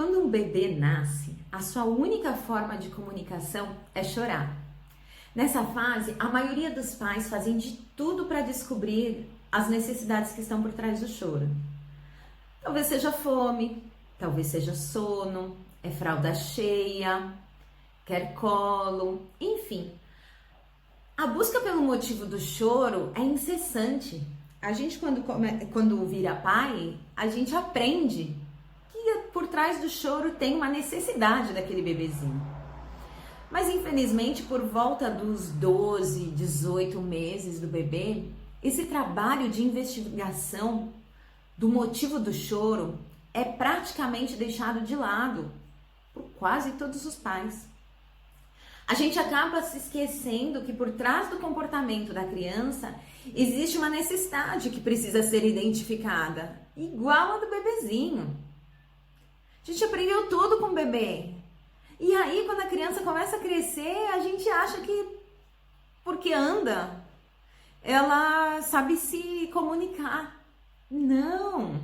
Quando um bebê nasce, a sua única forma de comunicação é chorar. Nessa fase, a maioria dos pais fazem de tudo para descobrir as necessidades que estão por trás do choro. Talvez seja fome, talvez seja sono, é fralda cheia, quer colo, enfim. A busca pelo motivo do choro é incessante. A gente, quando vira pai, a gente aprende que por trás do choro tem uma necessidade daquele bebezinho. Mas infelizmente, por volta dos 12, 18 meses do bebê, esse trabalho de investigação do motivo do choro é praticamente deixado de lado por quase todos os pais. A gente acaba se esquecendo que por trás do comportamento da criança existe uma necessidade que precisa ser identificada, igual a do bebezinho. A gente aprendeu tudo com o bebê. E aí, quando a criança começa a crescer, a gente acha que porque anda, ela sabe se comunicar. Não!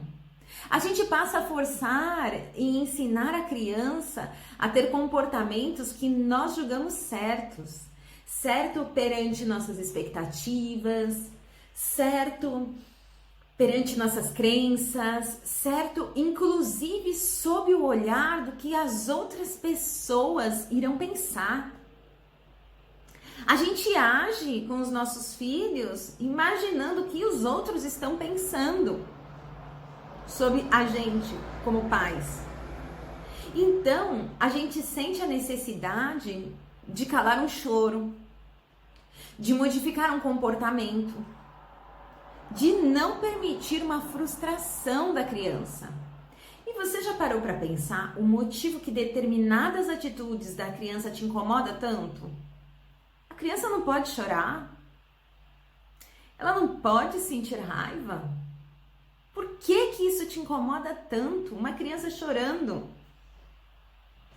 A gente passa a forçar e ensinar a criança a ter comportamentos que nós julgamos certos. Certo perante nossas expectativas, certo perante nossas crenças, certo inclusive sob o olhar do que as outras pessoas irão pensar. A gente age com os nossos filhos imaginando o que os outros estão pensando sobre a gente como pais. Então, a gente sente a necessidade de calar um choro, de modificar um comportamento, de não permitir uma frustração da criança. E você já parou para pensar o motivo que determinadas atitudes da criança te incomoda tanto? A criança não pode chorar? Ela não pode sentir raiva? Por que que isso te incomoda tanto? Uma criança chorando.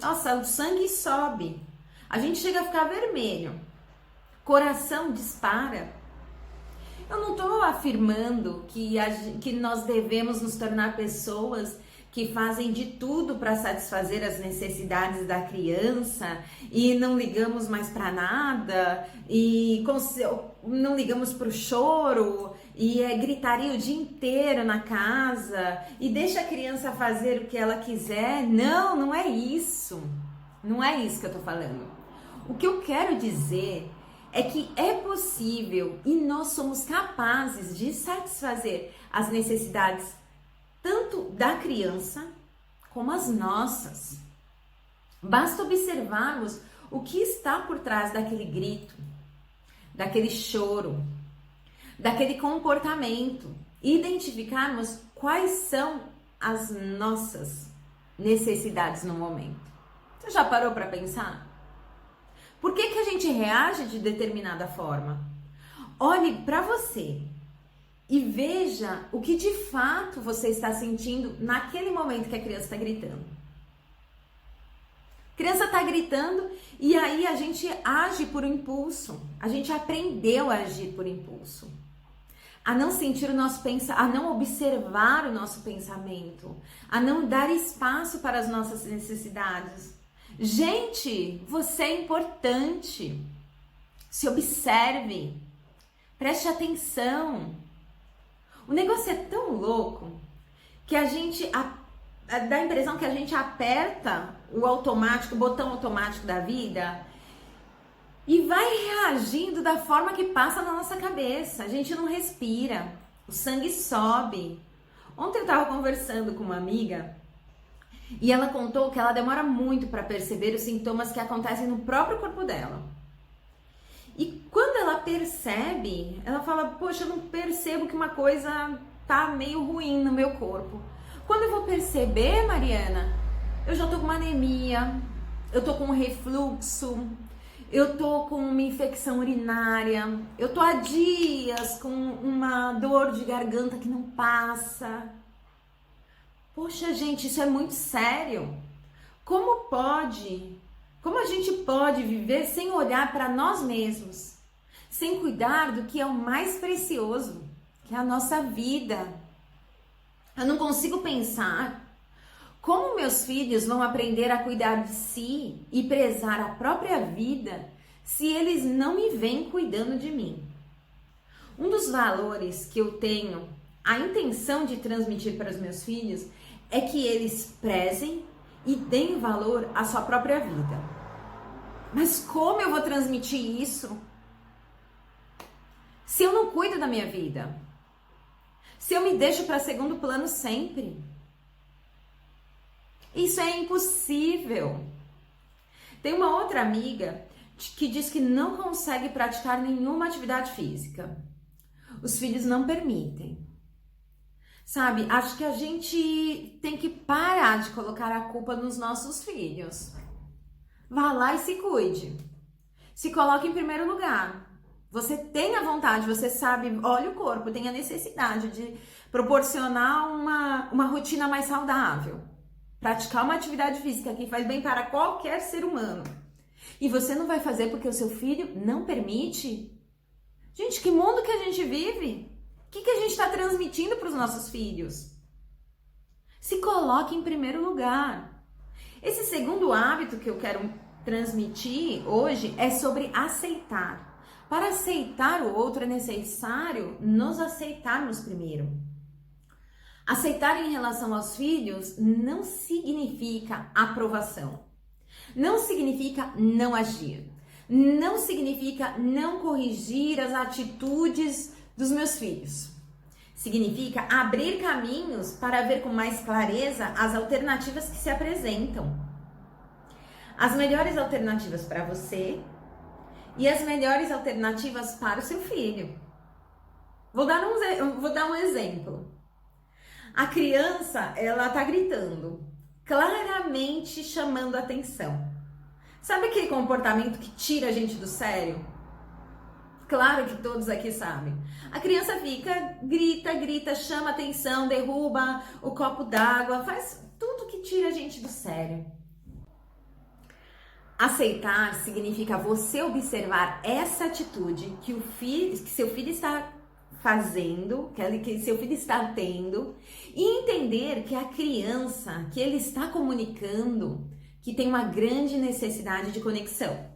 Nossa, o sangue sobe. A gente chega a ficar vermelho. Coração dispara. Eu não estou afirmando que nós devemos nos tornar pessoas que fazem de tudo para satisfazer as necessidades da criança e não ligamos mais para nada e não ligamos para o choro e gritaria o dia inteiro na casa e deixa a criança fazer o que ela quiser. Não, não é isso. Não é isso que eu estou falando. O que eu quero dizer é que é possível e nós somos capazes de satisfazer as necessidades tanto da criança como as nossas. Basta observarmos o que está por trás daquele grito, daquele choro, daquele comportamento e identificarmos quais são as nossas necessidades no momento. Você já parou para pensar? Por que a gente reage de determinada forma? Olhe para você e veja o que de fato você está sentindo naquele momento que a criança está gritando. A criança está gritando e aí a gente age por impulso. A gente aprendeu a agir por impulso. A não sentir o nosso pensamento, a não observar o nosso pensamento, a não dar espaço para as nossas necessidades. Gente, você é importante. Se observe. Preste atenção. O negócio é tão louco que a gente dá a impressão que a gente aperta o automático, o botão automático da vida e vai reagindo da forma que passa na nossa cabeça. A gente não respira, o sangue sobe. Ontem eu estava conversando com uma amiga e ela contou que ela demora muito para perceber os sintomas que acontecem no próprio corpo dela. E quando ela percebe, ela fala, poxa, eu não percebo que uma coisa tá meio ruim no meu corpo. Quando eu vou perceber, Mariana, eu já tô com uma anemia, eu tô com um refluxo, eu tô com uma infecção urinária, eu tô há dias com uma dor de garganta que não passa. Poxa, gente, isso é muito sério. Como pode? Como a gente pode viver sem olhar para nós mesmos? Sem cuidar do que é o mais precioso, que é a nossa vida? Eu não consigo pensar Como meus filhos vão aprender a cuidar de si e prezar a própria vida se eles não me veem cuidando de mim? Um dos valores que eu tenho a intenção de transmitir para os meus filhos é que eles prezem e deem valor à sua própria vida. Mas como eu vou transmitir isso se eu não cuido da minha vida? Se eu me deixo para segundo plano sempre? Isso é impossível. Tem uma outra amiga que diz que não consegue praticar nenhuma atividade física. Os filhos não permitem. Sabe, acho que a gente tem que parar de colocar a culpa nos nossos filhos. Vá lá e se cuide. Se coloque em primeiro lugar. Você tem a vontade, você sabe, olha o corpo, tem a necessidade de proporcionar uma rotina mais saudável. Praticar uma atividade física que faz bem para qualquer ser humano. E você não vai fazer porque o seu filho não permite? Gente, que mundo que a gente vive? O que a gente está transmitindo para os nossos filhos? Se coloque em primeiro lugar. Esse segundo hábito que eu quero transmitir hoje é sobre aceitar. Para aceitar o outro é necessário nos aceitarmos primeiro. Aceitar em relação aos filhos não significa aprovação. Não significa não agir. Não significa não corrigir as atitudes dos meus filhos. Significa abrir caminhos para ver com mais clareza as alternativas que se apresentam. As melhores alternativas para você e as melhores alternativas para o seu filho. Vou dar um exemplo. A criança, ela tá gritando, claramente chamando atenção. Sabe aquele comportamento que tira a gente do sério? Claro que todos aqui sabem. A criança fica, grita, chama atenção, derruba o copo d'água, faz tudo que tira a gente do sério. Aceitar significa você observar essa atitude que seu filho está fazendo, que seu filho está tendo, e entender que a criança que ele está comunicando que tem uma grande necessidade de conexão.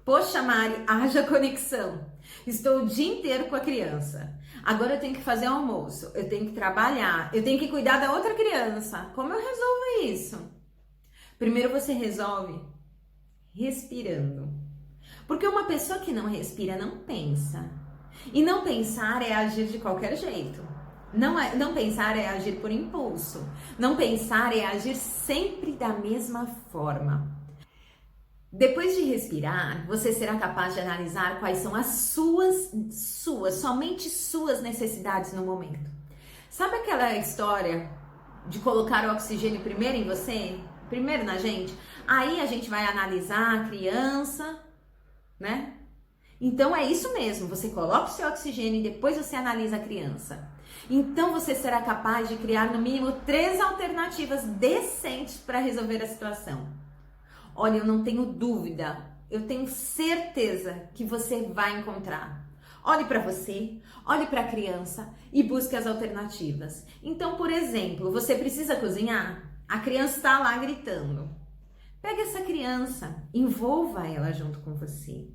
Poxa, Mari, haja conexão. Estou o dia inteiro com a criança. Agora eu tenho que fazer almoço, eu tenho que trabalhar, eu tenho que cuidar da outra criança. Como eu resolvo isso? Primeiro você resolve respirando. Porque uma pessoa que não respira não pensa. E não pensar é agir de qualquer jeito. Não pensar é agir por impulso. Não pensar é agir sempre da mesma forma. Depois de respirar, você será capaz de analisar quais são as somente suas necessidades no momento. Sabe aquela história de colocar o oxigênio primeiro em você? Primeiro na gente? Aí a gente vai analisar a criança, né? Então é isso mesmo, você coloca o seu oxigênio e depois você analisa a criança. Então você será capaz de criar no mínimo 3 alternativas decentes para resolver a situação. Olha, eu não tenho dúvida, eu tenho certeza que você vai encontrar. Olhe para você, olhe para a criança e busque as alternativas. Então, por exemplo, você precisa cozinhar? A criança está lá gritando. Pega essa criança, envolva ela junto com você.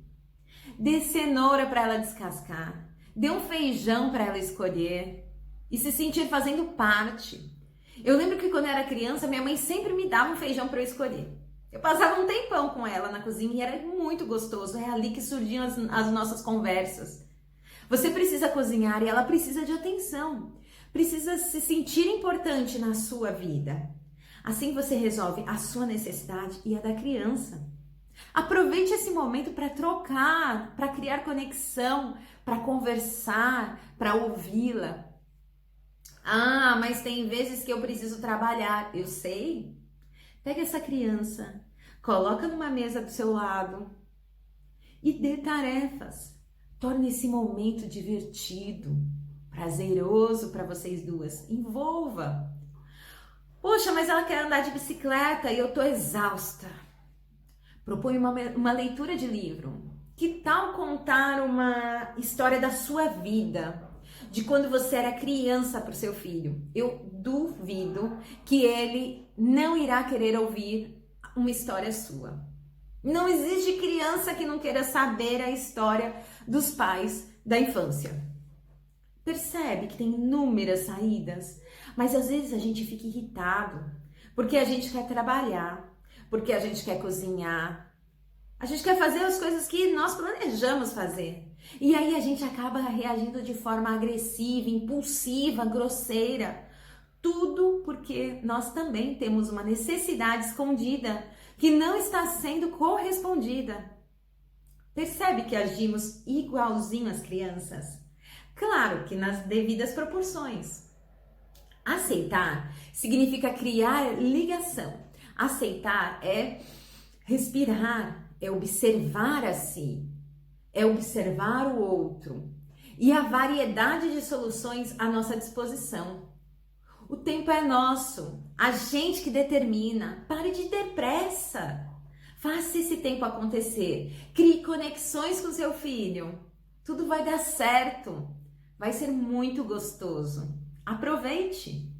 Dê cenoura para ela descascar. Dê um feijão para ela escolher e se sentir fazendo parte. Eu lembro que quando eu era criança, minha mãe sempre me dava um feijão para eu escolher. Eu passava um tempão com ela na cozinha e era muito gostoso. É ali que surgiam as nossas conversas. Você precisa cozinhar e ela precisa de atenção. Precisa se sentir importante na sua vida. Assim você resolve a sua necessidade e a da criança. Aproveite esse momento para trocar, para criar conexão, para conversar, para ouvi-la. Ah, mas tem vezes que eu preciso trabalhar. Eu sei. Pega essa criança, coloca numa mesa do seu lado e dê tarefas. Torne esse momento divertido, prazeroso para vocês duas. Envolva. Poxa, mas ela quer andar de bicicleta e eu tô exausta. Propõe uma leitura de livro. Que tal contar uma história da sua vida? De quando você era criança para o seu filho? Eu duvido duvido que ele não irá querer ouvir uma história sua. Não existe criança que não queira saber a história dos pais da infância. Percebe que tem inúmeras saídas, mas às vezes a gente fica irritado porque a gente quer trabalhar, porque a gente quer cozinhar, a gente quer fazer as coisas que nós planejamos fazer. E aí a gente acaba reagindo de forma agressiva, impulsiva, grosseira. Tudo porque nós também temos uma necessidade escondida que não está sendo correspondida. Percebe que agimos igualzinho às crianças? Claro que nas devidas proporções. Aceitar significa criar ligação. Aceitar é respirar, é observar a si, é observar o outro e a variedade de soluções à nossa disposição. O tempo é nosso, a gente que determina. Pare de ter pressa. Faça esse tempo acontecer. Crie conexões com seu filho. Tudo vai dar certo. Vai ser muito gostoso. Aproveite!